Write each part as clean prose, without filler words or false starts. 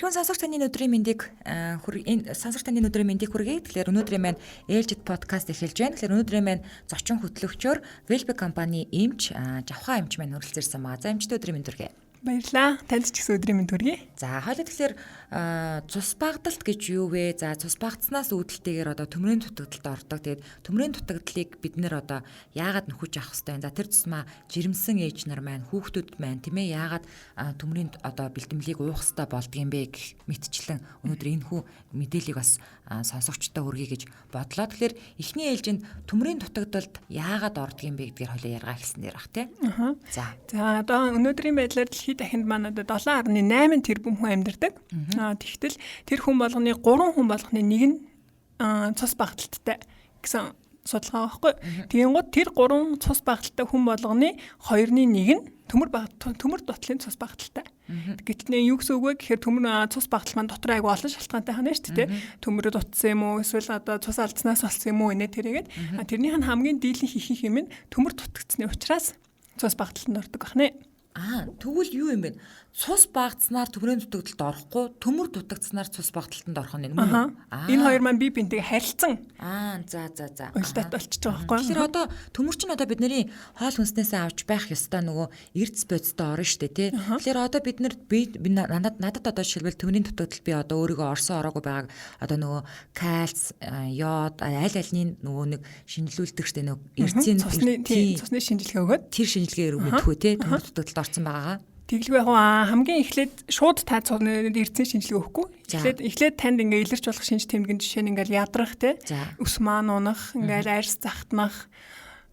Эрхэм сонсогч таны өдрийн мэндийг сонсогч таны өдрийн мэндийг хүргэе. Тэгэхээр өнөөдрийн маань ээлжид подкаст эхэлж байна. Тэгэхээр өнөөдрийн маань зочин хөтлөгчөөр Велбек компани эмч Жавхаа эмч маань хүрэлцэрсэн байгаа. За эмчтэй өдрийн мэнд хүргэе. Баярлалаа. Танд ч гэсэн өдрийн мэнд хүргэе. За хойлоо тэгэхээр цус багдалт гэж юу вэ? За цус багдснаас үүдэлтэйгээр одоо төмрийн дутагдалд ордог. Тэгээд төмрийн дутагдлыг бид нэр одоо яагаад нөхөж авах хэрэгтэй вэ? За тэр тусмаа жирэмсэн ээж нар маань, хүүхдүүд маань тийм ээ яагаад төмрийн одоо бэлтгэлийг уух хэрэгтэй болдго юм бэ гэх мэтчлэн өнөөдөр энэ хүү мэдээллийг бас сонсогчтой хүргэе гэж бодлоо. Тэгэхээр эхний ээлжинд төмрийн дутагдалд яагаад ордог юм бэ гэдгээр хойлоо яргаа хэлснээр бах тий. За одоо өнөөдрийн байдлаар дэлхийд дахинд манайд 7.8 тэрбум хүн амьдардаг. Тэгтэл тэр хүн болгоны 3 хүн болгоны нэг нь цус багдалттай гэсэн судалгаа байхгүй. Тэгэнгუთ тэр 3 цус багдалтай хүн болгоны 2-ны 1 нь төмөр дотлын цус багдалтай. Гэтэл нэ юу гэсэн үг вэ гэхээр төмөр цус багдал маань дотор айгу олон шалтгаантай хана шүү дээ. Төмөр дутсан юм уу эсвэл одоо цус алдснаас болсон юм уу инээ тэргээд тэрнийх нь хамгийн дийлэн хийх юм нь төмөр дутагдсны учраас цус багдалтанд ордог байна. Тэгвэл юу юм бэ? Цус багдснаар төмрийн дутагдалд орохгүй, төмөр дутагдснаар цус багдалтанд орох нь мөн үү? Энэ хоёр маань бие биентэйгээ харилцсан. За. Ойлтат болчихж байгаа байхгүй. Тэгэхээр одоо төмөр чинь одоо бидний хоол хүнснээсээ авч байх ёстой нөгөө эрдэс бодистой орно шүү дээ, тий. Тэгэхээр одоо бид надад одоо жишээлбэл төмрийн дутагдал би одоо өөрийгөө орсон ороогүй байгааг одоо нөгөө кальц, йод аль альний нөгөө нэг шинжилүүлдэг шүү дээ нөгөө эрдсийн цусны шинжилгээ өгөөд тэр шинжилгээгээр өгөхгүй тий төмөр дутагдалд орсон байгаагаа. Тэглгүй яг хамгийн эхлээд шууд та цугны эрдсэн шинжилгээ өгөхгүй. Эхлээд танд ингээ илэрч болох шинж тэмдгийн жишээ нь ингээл ядрах те. Ус маань унах, ингээл арьс захтнах,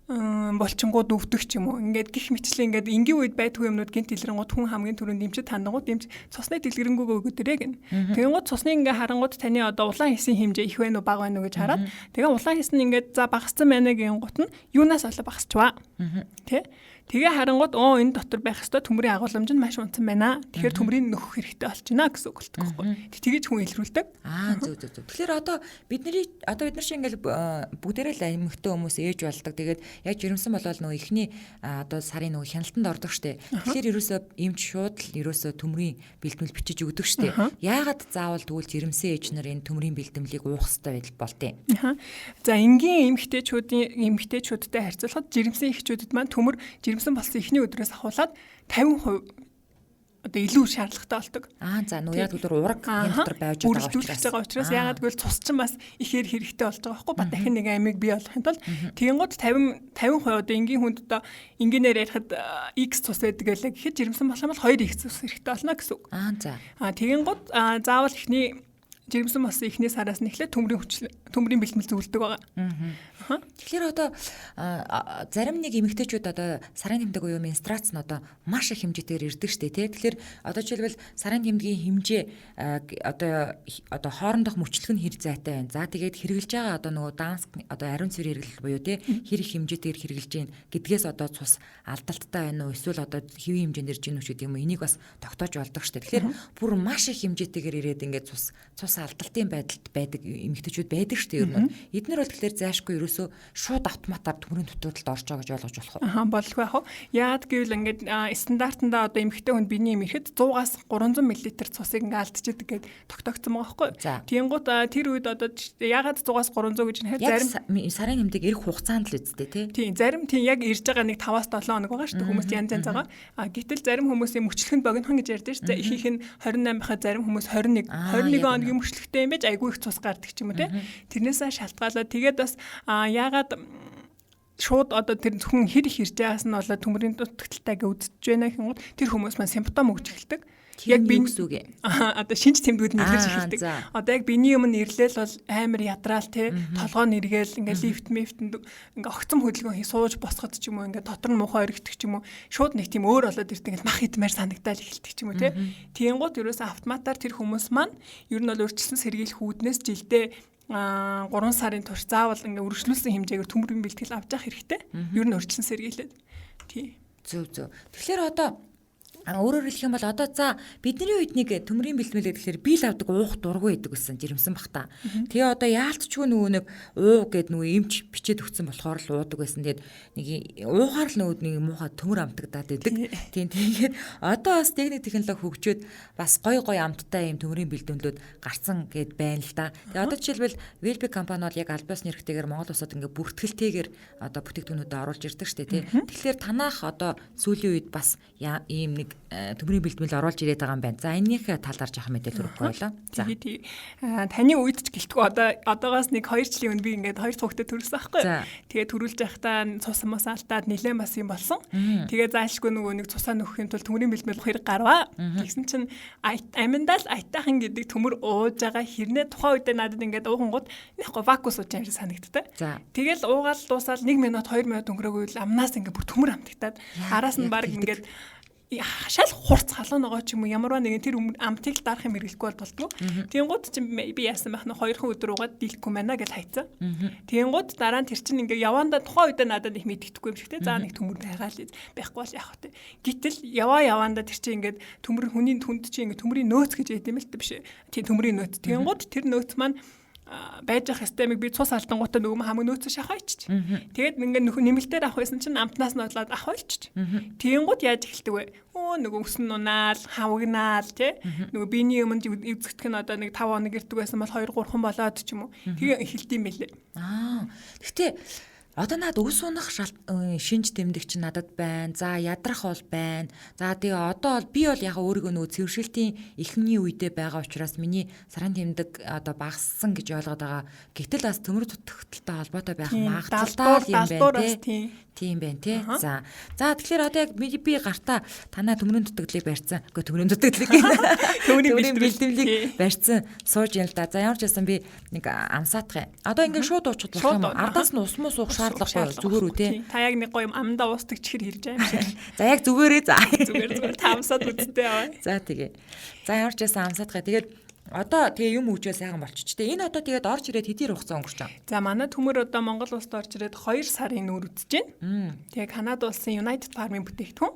болчингууд өвдөх ч юм уу. Ингээд гих мэтчлээ ингээд энгийн үед байдгүй юмнууд гинт илрэнгууд хүн хамгийн түрүүнд дэмчид хандангууд дэмч цусны дэлгэрэнгүй өгөөдөрэй гэн. Тэгэнгუთ цусны ингээ харангууд таны одоо улаан хийсэн хэмжээ их байна уу бага байна уу гэж хараад тэгээ улаан хийсэн ингээд за багассан байна гэнгუთ нь юунаас олоо багасчваа. Тэ? Тэгээ харангууд энэ дотор байх ёстой төмрийн агуулмж нь маш унтсан байна. Тэгэхээр төмрийн нөхөх хэрэгтэй болж байна гэсэн үг болдог байхгүй. Тэгэж хүн илрүүлдэг. Зөв. Тэгэхээр одоо бид нар шиг ингээл бүгдээрээ л эмэгтэй хүмүүс ээж болдог. Тэгээд яг жирэмсэн болол нөгөө ихний одоо сарын нөгөө хяналтанд ордог штэ. Тэгэхээр ерөөсөө эмч шууд л ерөөсөө төмрийн бэлтгэл бичиж өгдөг штэ. Яагаад заавал тэгвэл жирэмсэн ээж нар энэ төмрийн бэлтгэлийг уух хэрэгтэй болтыг. За энгийн эмэгтэйчүүдтэй харьцуулахад жирэмсэн эхчүүдэд маань төмөр жирэмсэн болсон эхний өдрөөс ахуулаад 50% одоо илүү шаардлагатай болдог. За нөгөө яг үгээр ураг энэ дотор байж байгаа учраас ягаад гэвэл цус чинь бас ихээр хэрэгтэй болж байгаа байхгүй ба дахин нэг амийг бий болохын тулд тэгэнгუთ 50% одоо энгийн хүнд одоо энгийнээр ярихад X цус байдаг байлаа гэхэд жирэмсэн болох юм бол 2X цус хэрэгтэй болно гэсэн үг. Тэгэнгуთ заавал эхний жирэмсэн болсон эхний сараас нь эхлээд төмрийн бэлтгэл зөвлөдөг байгаа. Тэгэхээр одоо зарим нэг эмэгтэйчүүд одоо сарын тэмдэг буюу менстрац нь одоо маш их хэмжээгээр ирдэг штэ тий. Тэгэхээр одоо жишээлбэл сарын тэмдгийн хэмжээ одоо хоорондох мөчлөг нь хэр зайтай байна. За тэгээд хэрэгжилж байгаа одоо нөгөө данс одоо ариун цэвэр хэрэглэл буюу тий хэр их хэмжээтэйгээр хэрэгжилж гин гэдгээс одоо цус алдалттай байна уу эсвэл одоо хэвийн хэмжээнд ирж гин үү гэдэг юм уу энийг бас тогтоож болдог штэ. Тэгэхээр бүр маш их хэмжээтэйгээр ирээд ингээд цус алдалтын байдалд байдаг эмэгтэйчүүд байдаг штэ ер нь. Эднэр бол тэгэхээр заашгүй ерөөсөө шууд автоматар төмрийн дутагдалд орж байгаа гэж ойлгож болох уу? Болох байх уу? Яад гэвэл ингээд стандартанда одоо эмэгтэй хүн биений ирэхэд 100-аас 300 мл цусыг ингээд алдчихдаг гэж тогтоогдсон байгаа байхгүй. Тэгэнгუთ тэр үед одоо ягаад 100-аас 300 гэж нэхэд зарим сарын тэмдэг ирэх хугацаанд л үсттэй тий. Тийм зарим тийм яг ирж байгаа нэг 5-аас 7 хоног байгаа шүү дээ. Хүмүүс янз байгаа. Гэтэл зарим хүмүүсийн мөчлөг нь богинохон гэж ярьдаг шүү дээ. Ихийнх нь 28 байхад зарим хүмүүс 21 хоногийн мөчлөгтэй юм байж айгүй их цус гардаг ч юм уу тий. Тэрнээсээ шалтгаалаад тэгээд бас яагаад шууд одоо тэр зөвхөн хэр их ирж байгаас нь болоод төмрийн дутагдaltaйг үдчихэж байна гэхүнд тэр хүмүүс маань симптом өгч эхэлдэг. Яг би одоо шинж тэмдгүүд нь илэрч эхэлдэг. Одоо яг биений өмнө ирлэл бол амар ядраал тий толгоо нэргээл ингээ лифтэнд ингээ огцом хөдөлгөөн сууж босгод ч юм уу ингээ дотор нь муухай өргөдөг ч юм уу шууд нэг тийм өөр болоод ирдэг ингээ мах идмээр санагдаад эхэлдэг ч юм уу тий. Тэгэнгუთ ерөөсөө автоматар тэр хүмүүс маань ер нь бол өөрчлөсөн сэргийлэх үүднээс жилдээ 3 сарын турш заавал ингээ үргэлжлүүлсэн хэмжээгээр төмрийн бэлтгэл авч явах хэрэгтэй. Ер нь өөрчлөн сэргийлээд. Тий. Зөв. Тэгэхээр одоо Өөрөөр хэлэх юм бол одоо за бидний үед нэг төмрийн бэлтмэлээ тэгэхээр бил авдаг уух дургүй байдаг гэсэн жирэмсэн бах та. Тэгээ одоо яалтчгүй нөгөө нэг уу гэд нөгөө эмч бичээд өгсөн болохоор л уудаг байсан. Тэгээд нэг уухаар л нөгөө нэг муухай төмөр амтагдаад байдаг. Тийм тэгээд одоо бас техник технологи хөгжөөд бас гой амттай юм төмрийн бэлтмэлүүд гарцсан гэд байна л да. Тэгээ одоо жишээлбэл Велбек компани бол яг аль биесны хэрэгтэйгээр Монгол улсад ингээ бүртгэлтэйгээр одоо бүтээгдэхүүнүүдэд оруулж ирдэг шүү дээ тий. Тэгэхээр танах одоо сүүлийн үед бас ийм нэг төмрийн бэлтгэл оруулж ирээд байгаа юм байна. За энэних талаар жоохон мэдээлэл өгөх байлаа. За. Таны үед ч гэлтгүй одоогоос нэг 2 жилийн өмнө би ингээд 2 хүүхдэд төрүүлсэн байхгүй. Тэгээ төрүүлж байхдаа цус мос алдаад нилээн бас юм болсон. Тэгээ заашгүй нөгөө нэг цусаа нөхөхийн тулд төмрийн бэлтгэл хэрэг гарваа. Тэгсэн чинь аминдал айтаахан гэдэг төмөр ууж байгаа хэрнээ тухайн үед надад ингээд уугангууд нэхгүй вакуум сууж байгаа юм санагддаг. Тэгэл уугаал дуусаад 1 минут 2 минут өнгөрөөгүй амнаас ингээд бүр төмөр амтагдаад араас нь баг ингээд шал хурц халуун байгаа ч юм уу ямарваа нэгэн тэр амтыг дарах юм хэрэглэхгүй болдгоо. Тэнгууд чи би яасан байх нь 2 өдөр угаад дийлэхгүй байна гэж хайцсан. Тэнгууд дараа нь тэр чинь ингээ явандаа тухайн үед надад их мэддэхгүй юм шиг те. За нэг төмөр байгаа л байхгүй бол яах вэ? Гэтэл явандаа тэр чинь ингээ төмөр хүний түнд чи ингээ төмрийн нөөц гэж ядсан юм л биш. Тийм төмрийн нөөц. Тэнгууд тэр нөөц маань байж ах системийг би цус алдангуудаа нөгөө хамаг нөөцөөр шахаач. Тэгээд ингээ нэмэлтээр авах байсан чинь амтнаас нь болоод авахулч. Тэнгууд яаж эхэлдэг вэ? Нөгөө өсөн нунаал, хавагнаал тий. Нөгөө биений юмд эвзэгдэх нь одоо нэг 5 хоног ирдэг байсан бол 2 3 болоод ч юм уу. Тэгээ эхэлдэм байлээ. Гэхдээ одоо над өс унах шинж тэмдэг чинь надад байна. За ядрах бол байна. За тэгээ одоо бол би бол яг өөрийгөө нөгөө цэвэршилтийн эхний үедээ байгаа учраас миний сарын тэмдэг одоо багассан гэж ойлгоод байгаа. Гэтэл бас төмөр дутагталтай холбоотой байх магадлалтай юм байна тий. Тийм байна тий. За тэгэхээр одоо яг би гартаа танаа төмрийн дутагдлыг барьсан. Үгүй төмрийн дутагдлыг төмрийн бэлтгэлийг барьсан сууж юм л да. За ямар ч байсан би нэг амсаатах юм. Одоо ингээ шууд уучрах болох юм. Ардаас нь ус мус уух шаардлагагүй зүгээр үү тий. Та яг нэг гоё амдаа уустдаг чихэр хэлж байгаа юм шиг. За яг зүгээрээ за. Зүгээр та амсаад үзтээ аваа. За тэгээ. За ямар ч байсан амсаатах. Тэгээд одоо тэгээ юм үүжээ сайхан болчих. Тэ энэ одоо тэгээд орж ирээд хэдийн хугацаа өнгөрч байгаа. За манай төмөр одоо Монгол улсад орж ирээд 2 сарын нүүр үзэж байна. Тэгээ Канада улсын United Farm-ын бүтээгдэхүүн.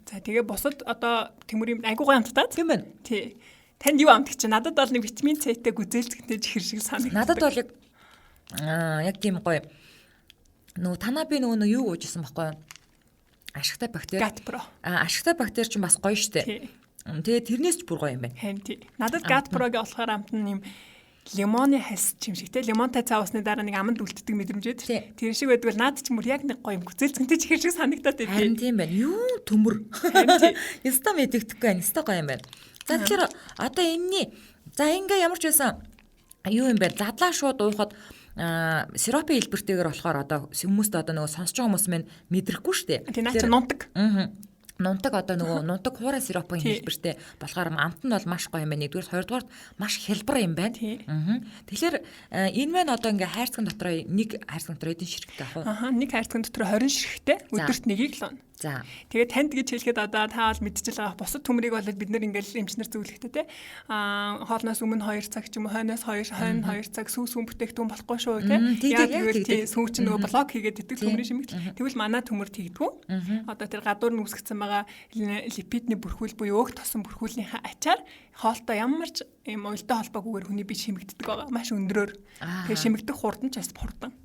За тэгээ бусад одоо төмөрийн айгуугай амттаад. Тийм байна. Тий. Танд юу амтгч чинь? Надад бол нэг витамин С-тэй гүзээлцгэнтэй чихэр шиг санагдав. Надад бол яг тийм гоё. Нөгөө танаа би нөгөө юу уужсэн баггүй. Ашигтай бактери. Gatpro. Ашигтай бактери ч бас гоё штэ. Тэгээ тэрнээс ч бүр гоё юм байна. Харин тий. Надад Gatpro-гийн болохоор амт нь юм лимоны хас юм шиг те. Лимонтай цаа усны дараа нэг аманд үлддэг мэдрэмжтэй. Тэр шиг байдаг бол наад ч мөр яг нэг гоё юм гүзээлцгэнтэй чихэр шиг санагдаад байв. Харин тийм байна. Юу төмөр. Яста мэдэгдэхгүй байна. Яста гоё юм байна. За тэгэхээр одоо энэний за ингээ ямар ч байсан юу юм бэ? Задлаа шууд уухад сиропын хэлбэртэйгээр болохоор одоо хүмүүст одоо нөгөө сонсож байгаа хүмүүс мань мэдрэхгүй шүү дээ. Тийм наач нундаг. Нундаг одоо нөгөө нундаг хуурай сиропын хэлбэртэй болохоор амт нь бол маш гоё юм байна. Нэгдүгээр хоёрдугаар маш хялбар юм байна. Тэгэхээр энэ маань одоо ингээ хайрцаг дотроо нэг хайрцаг дотор эдийн ширхтээ ах уу? Нэг хайрцаг дотор 20 ширхтээ өдөрт нэгийг л унаа. За. Тэгээд танд гэж хэлэхэд одоо та бол мэдчихэл байгаа. Бусад төмрийг бол бид нэр ингээл эмчнэр зөвлөхтэй те. Хоолноос өмнө 2 цаг ч юм уу хойноос 2 цаг сүүн бүтээгдэхүүн болохгүй шүү те. Яг тэгвэл сүүн чинь нөгөө блок хийгээд итгэл төмрийн шимэгт. Тэгвэл манай төмөр тэгдэггүй. Одоо тэр гадуур нь үсгэсэн байгаа липидний бүрхүүл буюу өөх тосон бүрхүүлнийхээ ачаар хоолтой ямар ч юм уйлтай холбоогүйгээр хүний бие шимэгддэг байгаа. Маш өндрөөр. Тэгээ шимэгдэх хурдан ч бас хурдан.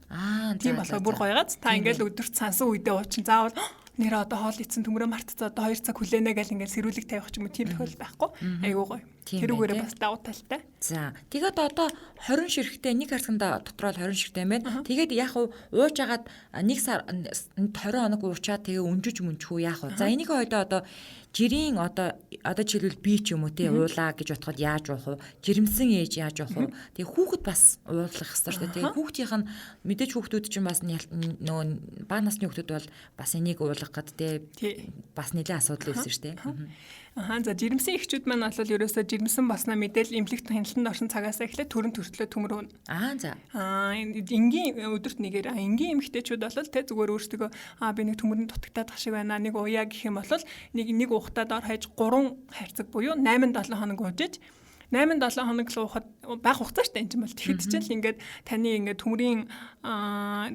Тийм болохоор бүр гоёгац. Та ингээл өдөрт сансан үедээ уучин заавал нэр одоо хоол идсэн төмөрөө мартцаа одоо 2 цаг хүлээнэ гэл ингээд сэрүүлэг тавих ч юм уу тийм тохиол байхгүй. Айгуу гоё. Тэрүүгээрээ бас давуу талтай. За. Тэгээд одоо 20 ширхтээ нэг харцганда дотроо 20 ширхтээ юм байна. Тэгээд яах вэ? Ууж агаад нэг сар 20 хоног уучаад тэгээ өнжиж мөнчхүү яах вэ? За энийг хоёдоо одоо жирийн одоо жишээлбэл би ч юм уу тий уулаа гэж бодоход яаж уух вэ? Жирэмсэн ээж яаж уух вэ? Тэгээ хүүхэд бас уулах хэрэгтэй шүү дээ. Тэгээ хүүхдийнх нь мэдээж хүүхдүүд чинь бас нөгөө бага насны хүүхдүүд бол бас энийг уулах гэдэг тий бас нэлээд асуудал үүснэ шүү дээ. За жирэмсэн эхчүүд маань бол ерөөсөө жирэмсэн басна мэдээлэл эмнэлэгт хяналтанд орсон цагаас эхлээд төрөн төртлөө төмөр өгнө. За. Энгийн өдөрт нэгээр энгийн эмэгтэйчүүд бол тэ зүгээр өөрсдөө би нэг төмөрөнд дутагтаад ах шиг байна. Нэг уяа гэх юм бол нэг ухтаад ор хаяж 3 хайрцаг буюу 8-7 хоног уужиж 8-7 хоног л уухад бага хугацаа штэ энэ юм бол тэгэхэд ч л ингээд таны ингээд төмрийн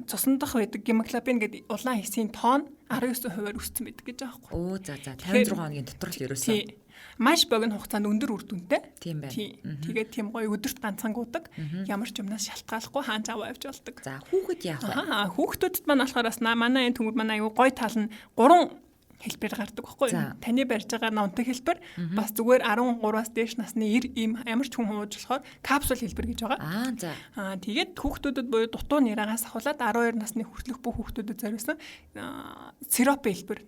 цусан дах байдаг гемоглобин гэдэг улаан хэсгийн тоон 19%-аар өссөн байдаг гэж байгаа байхгүй. Оо за 56 хоногийн дотор л ерөөсөө маш богино хугацаанд өндөр үр дүнтэй. Тийм байна. Тэгээд тийм гоё өдөрт ганцангуудаг. Ямар ч юмнаас шалтгааллахгүй хаан аваа явж болдог. За хүүхэд яах вэ? Хүүхдүүдэд маань болохоор бас манай энэ төмөр манай аюу гоё тал нь 3 хэлбэр гардаг байхгүй юу? Таны барьж байгаа нунтаг хэлбэр бас зүгээр 13-аас дээш насны ийм ямар ч хүн хууж болохоор капсул хэлбэр гэж байгаа. За. Тэгээд хүүхдүүдэд буюу дутуу нэраагаас ахуулаад 12 насны хүртэлх бүх хүүхдүүдэд зориулсан сироп хэлбэр.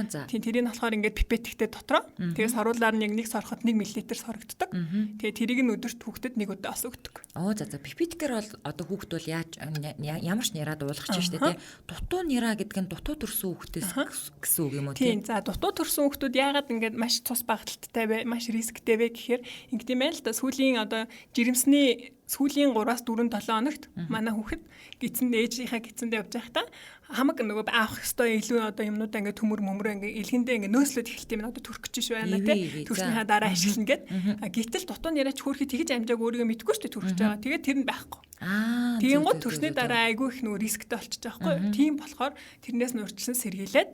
За. Тийм тэрийг нь болохоор ингээд пипеттэй дотроо. Тэгээс харуулаар нэг сороход 1 мл сорогддог. Тэгээ тэрийг нь өдөрт хүүхдэд нэг удаа ос өгдөг. За. Пипеткээр бол одоо хүүхд бол ямар ч нэраа дуулгах чинь шүү дээ. Дутуу нэраа гэдэг нь дутуу төрсөн хүүхдээс гэсэн үг юм уу? Тийм. За дутуу төрсөн хүүхдүүд яагаад ингээд маш цус багталттай вэ? Маш рисктэй вэ гэхээр ингээд юм л да сүүлийн одоо жирэмсний сүүлийн 3-4-7 хоногт манай хүүхэд гидсэн ээжийнхаа гидсэндээ явж байхдаа хамаг нөгөө авах ёстой илүү одоо юмнуудаа ингээд төмөр ингээд илгэндээ ингээд нөөслөд эхэлт юм одоо төрөх гэж байна тий. Төрснийхаа дараа ашиглана гэд. Гэтэл дутуу нэраач хөөрхий тэгж амжааг өөрийгөө мэдгүй шүү дээ төрөх гэж байгаа. Тэгээд тэр нь байхгүй. Тийм гол төрсний дараа айгүй их нөгөө рисктэй болчихж байгаа байхгүй. Тийм болохоор тэрнээс нь урьдчилан сэргийлээд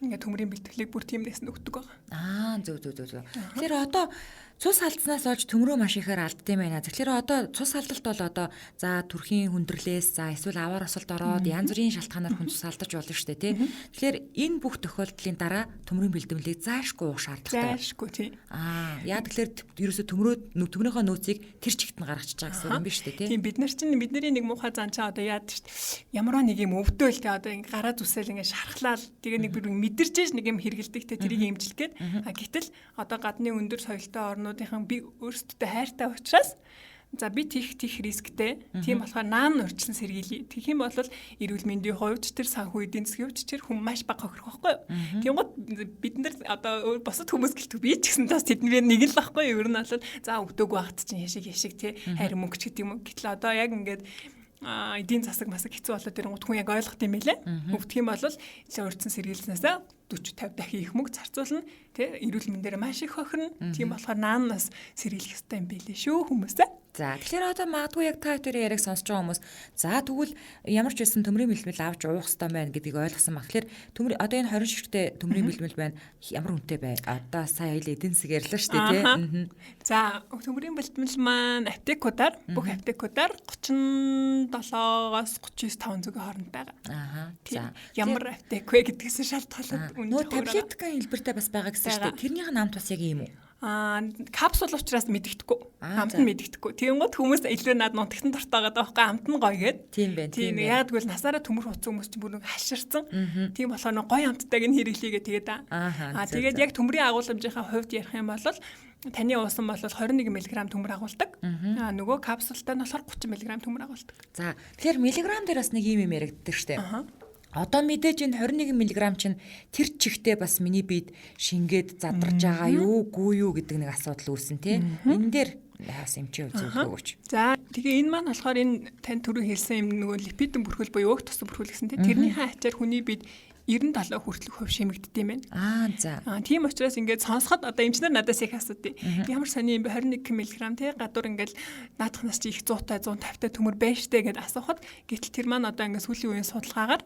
ингээд төмрийн бэлтгэлийг бүр тиймнээс нь өгдөг байгаа. Зөв. Тэгэхээр одоо цус алдснаас олж төмрөө маш ихээр алдсан юм байна. Тэгэхээр одоо цус алдалт бол одоо за төрхийн хүндрэлээс за эсвэл аваар осолд ороод янз бүрийн шалтгаанаар хүн цус алдаж болно шүү дээ тий. Тэгэхээр энэ бүх тохиолдлын дараа төмрийн бэлтгэлийг заашгүй уух шаардлагатай. Заашгүй тий. Яа тэгэхээр ерөөсө төмрийнхөө нөөцийг тэр чигт нь гаргачихж байгаа гэсэн юм биш үү тий. Тийм бидний нэг муухай занчаа одоо яад шүү дээ. Ямар нэг юм өвдөөл тий одоо ингээ гараа зүсэл ингээ шархлаад тэгээ нэг бүр мэдэрчээж нэг юм хэргэлдэг тий тэрийг имжлэх гээд гэтэл одоо гадны өндөр соёлтой орнуудынхан би өөрсдөө хайртай учраас за би тийх рисктэй. Тийм болохоор наан урьдчилан сэргийлье. Тэгэх юм бол эрүүл мэндийн хувьд тэр санхүү эдийн засгийн хувьд тэр хүн маш бага хохирох байхгүй юу? Тийм гот бид нар одоо босод хүмүүс гэлтгүй би ч гэсэн тас тэдний нэг л байхгүй юу? Ер нь бол за өвдөг багт чинь яшиг тий харин мөнгө ч гэдэг юм. Гэтэл одоо яг ингээд эдийн засаг масаг хэцүү болоод тэр хүн яг ойлгох юм байлээ. Өвдөх юм бол урьдчилан сэргийлснээс 40-50 дахин их мөнгө зарцуулна. Тэ эрүүл мэндээр маш их хохирно. Тийм болохоор наанаас сэргийлэх ёстой юм байлээ шүү хүмүүсээ. За тэгэхээр одоо магадгүй яг та хоёрын яриаг сонсож байгаа хүмүүс за тэгвэл ямар ч байсан төмрийн бэлтгэл авч уух хэрэгтэй байна гэдгийг ойлгосон ба. Тэгэхээр одоо энэ 20 ширхтээ төмрийн бэлтгэл байна. Ямар үнэтэй бай? Одоо сая ил эдийн засаг ярьлаа шүү дээ тий. За төмрийн бэлтгэл маань аптекуудаар бүх аптекуудаар 37-оос 39-500 хооронд байгаа. За ямар аптек вэ гэдгээс шалтгаалаад нөө таблеткын хэлбэртэй бас байгаа гэсэн шүү дээ. Тэрнийх нь намт бас яг ийм үү? Капсул учраас мэддэхгүй. Амт нь мэддэхгүй. Тийм гот хүмүүс илүү над нутагтан дортоогоод байхгүй амт нь гоё гээд. Тийм байна. Тийм яг тэгвэл насаараа төмөр хуцсан хүмүүс чинь бүр хаширсан. Тийм болохоор гоё амттайг нь хэрэглэегээ тэгээд тэгээд яг төмрийн агуулмжийнхаа хувьд ярих юм бол таны уусан бол 21 мг төмөр агуулдаг. Нөгөө капсултай нь болохоор 30 мг төмөр агуулдаг. За тэгэхээр миллиграм дээр бас нэг юм яригддаг штэ. Одоо мэдээж энэ 21 мг чинь тэр чигтээ бас миний биед шингээд задарж байгаа юу, гүй юу гэдэг нэг асуудал үүсэн тий. Энэ дээр яас эмчээ үзүүлэх өгөөч. За тэгээ энэ маань болохоор энэ тань түрүү хэлсэн юм нөгөө липидын бүрхүүл буюу өг тоссон бүрхүүл гэсэн тий. Тэрнийхээ ачаар хүний биед 97 хүртэлх хөв шимэгддэг юм байна. За. Тийм учраас ингээд сонсоход одоо эмчнэр надаас их асуудаг. Ямар сони юм бэ 21 мг тий гадуур ингээд наадах нас чи их 100-тай 150-тай төмөр байна штэ гэд асуухад гэтэл тэр маань одоо ингээд сүүлийн үеийн судалгаагаар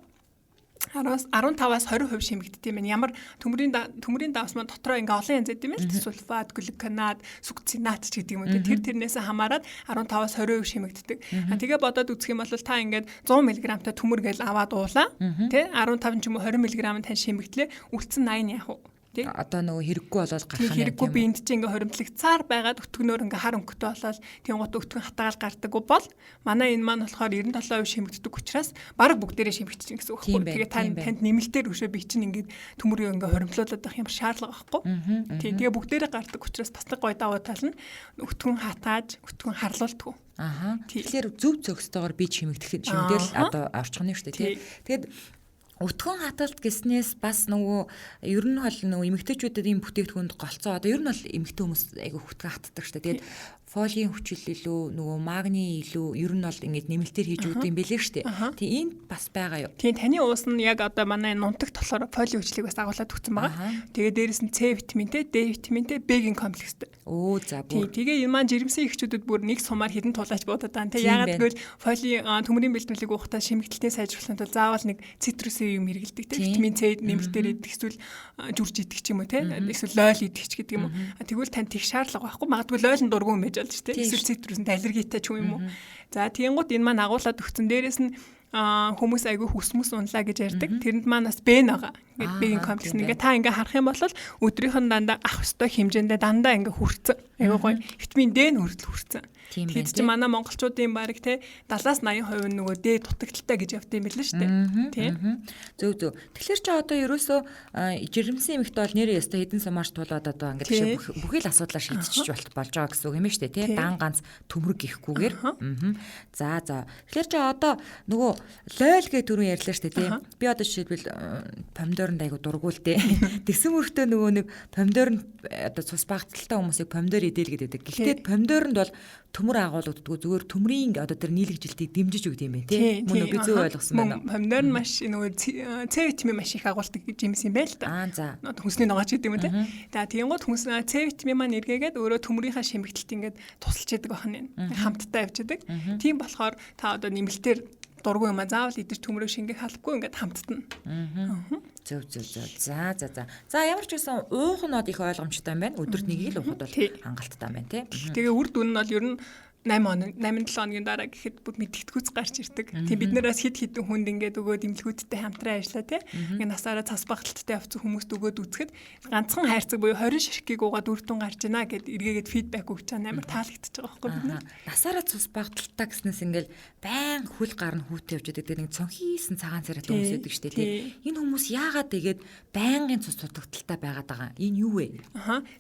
15-аас 20% шимэгддэг юм байна. Ямар төмрийн давс маань дотроо ингээ олон янз гэдэг юм л сульфат, глюконат, сукцинат ч гэдэг юм уу. Тэрнээс хамаарат 15-аас 20% шимэгддэг. Тэгээ бодоод үзэх юм бол та ингээд 100 мг-тай төмөр гээл аваад уулаа. Тэ 15 ч юм уу 20 мг тань шимэгдлээ. Үлдсэн 80 яах вэ? Одоо нөгөө хэрэггүй болоод гарах юм. Хэрэггүй би энд чинь ингээ хоримтлагцаар байгаад өтгөнөөр ингээ хар өнгөтэй болоод тийм гот өтгөн хатаагаал гардаг бол манай энэ маань болохоор 97% шимэгддэг учраас баг бүгдээрээ шимэгдэж гэсэн үг байхгүй. Тэгээ танд нэмэлтээр өшөө би чинь ингээ төмөрөө ингээ хоримтлуулаад байх юм шаардлага байхгүй. Тэгээ бүгдээрээ гардаг учраас бас нэг гой даваа тал нь өтгөн хатааж өтгөн харлуулдаг. Тэгэхээр зөв зөкстөөр би шимэгдэл одоо орчхоны шүү дээ тий. Тэгээд өтгөн хаталт гэснээс бас нөгөө ер нь бол нөгөө эмэгтэйчүүдэд ийм бүтээгдэхүүнд голцоо одоо ер нь бол эмэгтэй хүмүүс айгүй хөтгөн хатдаг шүү дээ. Тэгээд фолийн хүчил илүү нөгөө магний илүү ер нь бол ингэж нэмэлтээр хийж өгдөг юм бэлээ штэ. Тэгээ энд бас байгаа юу? Тийм таны уус нь яг одоо манай нунтагт болохоор фолийн хүчлийг бас агуулад өгсөн байгаа. Тэгээ дээрэс нь С витаминтэй, Д витаминтэй, Б-гийн комплекстэй. Оо за бүр. Тэгээ энэ маань жирэмсэн ихчүүдэд бүр нэг сумаар хідэн тулаач бодоод байгаа. Тэгээ яагаад гэвэл фолийн төмрийн бэлтгэлийг уухтаа шимэгдэлтийн сайжруулахын тулд заавал нэг цитрусын юм хэрэгэлдэг те. Витамин С нэмэлтээр идэх эсвэл жүрж идэх ч юм уу те. Эсвэл лойл идэх ч гэдэг юм уу. Тэгвэл тань тех шаардлага байхгүй. Магадгүй лойл нь дургүй юм байж болж те. Эсвэл цитрусанд аллергитай ч юм уу. За тэгэнгუთ энэ маань агуулад өгсөн. Дээрэс нь хүмүүс айгүй хүсмэс унлаа гэж ярьдаг. Тэрэнд маань бас Б байгаа. Ингээд Б-ийн комплекс нь ингээд та ингээд харах юм бол өдрийнх нь дандаа авах ёстой хэмжээндээ дандаа ингээд хүрцэн. Айгүй гоё. Витамин Д нь хүртэл хүрцэн. Тэгээд чи манай монголчуудын баг те 70-80% нөгөө Д дутагдaltaй гэж явт юм билээ шүү дээ. Тийм. Зөв. Тэгэхээр чи одоо ерөөсөө жирэмсэн эмэгтэй бол нэрээ ёстой хэдэн сумаарч тулаад одоо ингээд бүхий л асуудлаа шийдчих болж байгаа гэсэн үг юм шүү дээ те. Дан ганц төмрөг гихгүйгээр. За. Тэгэхээр чи одоо нөгөө лойл гэ түрүү ярьлаа шүү дээ те. Би одоо жишээлбэл помидорнд айгу дургуултэй. Тэгсэн мөртөө нөгөө нэг помидорнд одоо цус багталтай хүмүүсийг помидор идээл гэдэг. Гэхдээ помидорнд бол төмөр агуулгадгүй зүгээр төмрийн одоо тэр нийлэгжилтийг дэмжиж өгд юм байна тий. Мөн би зөв ойлгосон байна. Помидор нь маш нөгөө С витамин маш их агуулдаг гэж юмс юм байл та. За. Хүнсний ногооч гэдэг юм тий. За тэгэнгუთ хүнс С витамин маань эргээгээд өөрөө төмрийнхаа шимэгдэлт ингээд тусалж яадаг байна. Хамттай авчиадаг. Тийм болохоор та одоо нэмэлтээр дургүй юм а заавал идэж төмрөө шингээ халахгүй ингээд хамттна. Зөв. За. За ямар ч байсан уух нь их ойлгомжтой юм байна. Өдөрт нэг л уухад бол хангалттай юм байна тий. Тэгээ үр дүн нь бол ер нь 8-7 хоногийн дараа гэхэд бүр мэдгэдэггүйц гарч ирдэг. Тийм бид нараас хид хідэн хүнд ингээд өгөөд имлгүүдтэй хамтран ажиллаа тий. Ингээд насаараа цас багталттай авсан хүмүүст өгөөд үзэхэд ганцхан хайрцаг буюу 20 ширхгийг уугаад үр дүн гарч ийна гэд эргээгээд фидбек өгч байгаа амар таалагдчихж байгаа байхгүй бид нар. Насаараа цус багталттай гэснээс ингээд байн хөл гарна хүүтэй явж байдаг. Тэгээ нэг цонхийсэн цагаан царайтай хүмүүс байдаг шүү дээ тий. Энэ хүмүүс яагаад тэгээд байнгын цус дутагдaltaй байгаад байгаа. Энэ юу вэ?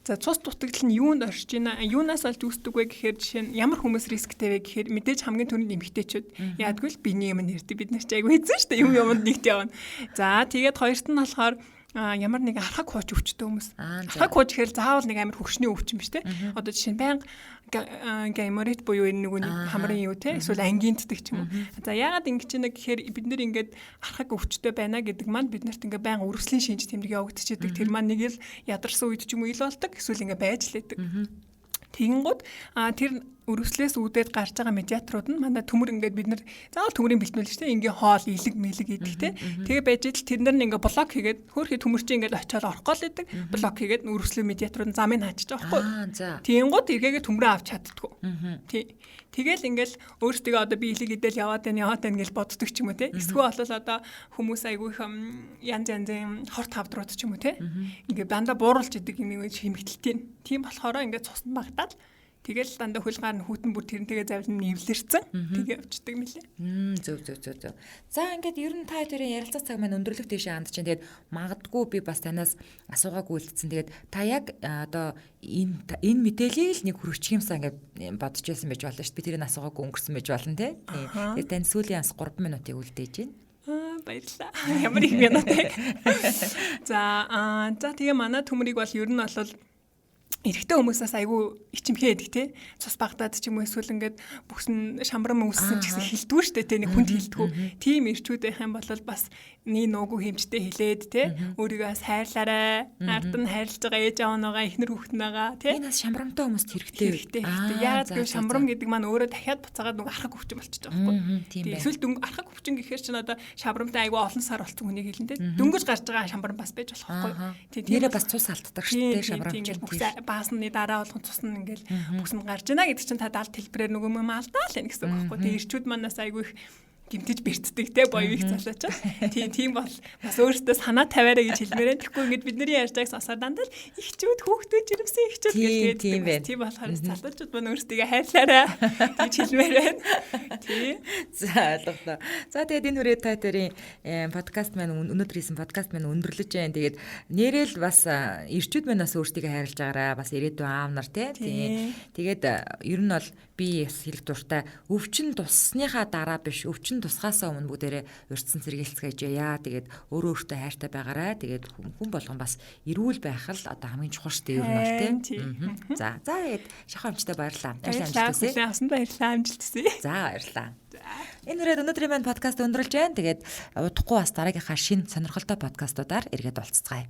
За цус дутагдал нь юунд оршиж ийна? Юунаас олж үүсдэг вэ гэхээр жишээ нь ямар хүмүүс рисктэй вэ гэхээр мэдээж хамгийн түрүүнд эмэгтэйчүүд яадгүй л биений юм нэрдэг бид нар ч айгүй хэзээ шүү дээ юмд нэгт явна. За тэгээд хоёрт нь болохоор ямар нэг архаг хууч өвчтэй хүмүүс. Архаг хууч гэхээр заавал нэг амар хөгшний өвч юм биш үү? Одоо жишээ нь байнга гайморит буюу энэ нэг хамрын юу те эсвэл ангинтдаг ч юм уу. За яагаад ингэж байна гэхээр бид нар ингээд архаг өвчтэй байна гэдэг маань биднэрт ингээд байнга үрслийн шинж тэмдэг явагдчихэдэг. Тэр маань нэг л ядарсан үед ч юм уу ил болдог эсвэл ингээд байж л байдаг. Тэгэнгუთ тэр өрөвслээс үүдээд гарч байгаа медиаторууд нь манай төмөр ингээд бид нар заавал төмөрийн бэлтмэл шүү дээ. Ингээ хоол, илэг, мэлэг идэгтэй. Тэгээ байж ил тэрнэр нь ингээ блок хийгээд хөөхий төмөрчин ингээд очиод орох гол идэг. Блок хийгээд өрөвслөө медиаторууд замыг хаачиж байгаа байхгүй. Тэгэнгუთ эргээгээ төмрөө авч чаддгүй. Тэгэл ингээл өөртөө одоо би илэг идэл яваад байна гэж боддог ч юм уу те. Эсвэл болол одоо хүмүүс айгүй их янз янзын хорт хавдрууд ч юм уу те. Ингээ дандаа бууруулж идэг нэг хэмэгдэлтийн. Тийм болохоор ингээ цуснд багтаад тэгэл дандаа хөлгаар нь хүүтэн бүр тэрнтэйгээ завлан нэвлэрсэн. Тэгээ явждаг мөлий. Зөв. За ингээд ер нь та хоёрын ярилцах цаг маань өндөрлөх тийшээ ханд чинь тэгээд магадгүй би бас танаас асуугаагүй үлдсэн. Тэгээд та яг одоо энэ мэдээлэл нэг хүрчих юмсаа ингээд бодож байсан байж болно шүү дээ. Би тэрийг асуугаагүй өнгөрсөн байж болно те. Тэгээд тань сүүлийн 3 минутыг үлдээж байна. Баярлалаа. Ямар их минут вэ? За тэгээ манай төмрийг бол ер нь бол эрэгтэй хүмүүсээс айгүй ичимхээ байдаг те. Цус багтаад ч юм уу эсвэл ингээд бүхсэн шамбрам үссэн ч гэсэн хилдэггүй штэ те. Нэг хүнд хилдэггүй. Тим ирчүүд байх юм бол бас нэг нуугүй хэмжтэй хилээд те. Өөрийгөө хайрлаарай. Ард нь хайрлаж байгаа ээж аав нагаа эхнэр хүүхэд нагаа те. Энэ бас шамбрамтай хүмүүст хэрэгтэй. Яагаад гэвэл шамбрам гэдэг маань өөрөө дахиад буцаагаад нэг архаг өвчин болчихж байгаа байхгүй. Эсвэл архаг өвчин гэхээр чинь одоо шамбрамтай айгүй олон сар болсон хүнийг хэлэн те. Дөнгөж гарч байгаа шамбрам бас байж болох байхгүй. Нэрээ бас цус алддаг штэ шамбрам. Баасны дараа болгон цусна ингээл бүсэнд гарч ийна гэдэг чинь та далд хэлбэрээр нөгөө юм алдаа л байна гэсэн үг байхгүй. Тэгээ ирчүүд манаас айгүй их гимтэж бэртдэг те боёо их залууч. Тийм бол бас өөртөө санаа тавиараа гэж хэлмээрэн. Тэгэхгүй ингээд бидний ярьж байгаас асар дандаа л ихчүүд хүүхдүүд жирэмсэн ихчүүд гэж хэлдэг. Тийм болохоор залуучууд маань өөртөө хайрлаарай гэж хэлмээрэн. Тийм. За ойлголоо. За тэгээд энэ хүрээ та хоёрын подкаст маань өнөөдөр хийсэн подкаст маань өндөрлөж байна. Тэгээд нэрэл бас ирчүүд манаас өөртөө хайрлаж байгаарай. Бас ирээдүйн аав нар те. Тэгээд ер нь бол би бас хэлэх дуртай өвчин туссныхаа дараа биш өвчин урьдчилан тусгаасаа өмнө бүгдээрээ урьдчилан сэргийлцгээе яа. Тэгээд өөрөө өөртөө хайртай байгаарай. Тэгээд хүн болгон бас эрүүл байх л одоо хамгийн чухал шүү дээ ер нь тийм. За тэгээд шахуу амчтай баярлалаа. Баярлалаа. Баярлалаа амжилт хүсье. За баярлалаа. Энэ үрээд өнөөдрийн маань подкаст өндөрлж байна. Тэгээд удахгүй бас дараагийнхаа шинэ сонирхолтой подкастуудаар эргээд уулзцгаая.